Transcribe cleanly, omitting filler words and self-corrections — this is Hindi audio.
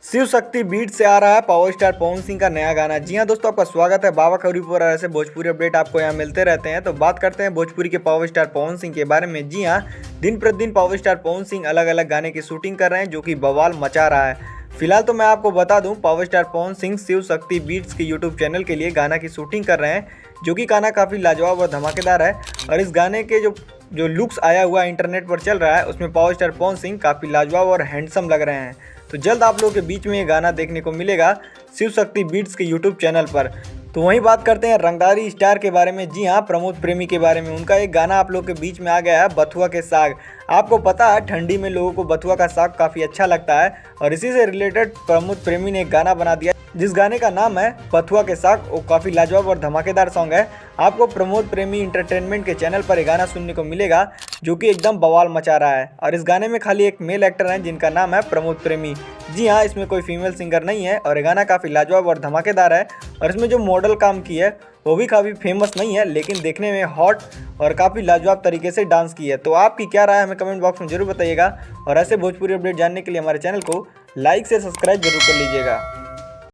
शिव शक्ति बीट से आ रहा है पावर स्टार पवन सिंह का नया गाना। जी हाँ दोस्तों, आपका स्वागत है बाबा खबरी पर। ऐसे भोजपुरी अपडेट आपको यहाँ मिलते रहते हैं। तो बात करते हैं भोजपुरी के पावर स्टार पवन सिंह के बारे में। जी हाँ, दिन प्रतिदिन पावर स्टार पवन सिंह अलग अलग गाने की शूटिंग कर रहे हैं, जो कि बवाल मचा रहा है। फिलहाल तो मैं आपको बता दूं, power star Pawan Singh Shiv Shakti beats के यूट्यूब चैनल के लिए गाना की शूटिंग कर रहे हैं, जो कि गाना काफ़ी लाजवाब और धमाकेदार है। और इस गाने के जो लुक्स आया हुआ इंटरनेट पर चल रहा है, उसमें पावर स्टार पवन सिंह काफ़ी लाजवाब और हैंडसम लग रहे हैं। तो जल्द आप लोगों के बीच में ये गाना देखने को मिलेगा शिव शक्ति बीट्स के यूट्यूब चैनल पर। तो वहीं बात करते हैं रंगदारी स्टार के बारे में। जी हाँ, प्रमोद प्रेमी के बारे में। उनका एक गाना आप लोग के बीच में आ गया है, बथुआ के साग। आपको पता है ठंडी में लोगों को बथुआ का साग काफ़ी अच्छा लगता है, और इसी से रिलेटेड प्रमोद प्रेमी ने एक गाना बना दिया, जिस गाने का नाम है बथुआ के साग। वो काफ़ी लाजवाब और धमाकेदार सॉन्ग है। आपको प्रमोद प्रेमी इंटरटेनमेंट के चैनल पर एक गाना सुनने को मिलेगा, जो कि एकदम बवाल मचा रहा है। और इस गाने में खाली एक मेल एक्टर है, जिनका नाम है प्रमोद प्रेमी। जी हाँ, इसमें कोई फीमेल सिंगर नहीं है। और ये गाना काफ़ी लाजवाब और धमाकेदार है। और इसमें जो मॉडल काम की है वो भी काफ़ी फेमस नहीं है, लेकिन देखने में हॉट और काफ़ी लाजवाब तरीके से डांस की है। तो आपकी क्या राय है, हमें कमेंट बॉक्स में जरूर बताइएगा। और ऐसे भोजपुरी अपडेट जानने के लिए हमारे चैनल को लाइक से सब्सक्राइब जरूर कर लीजिएगा।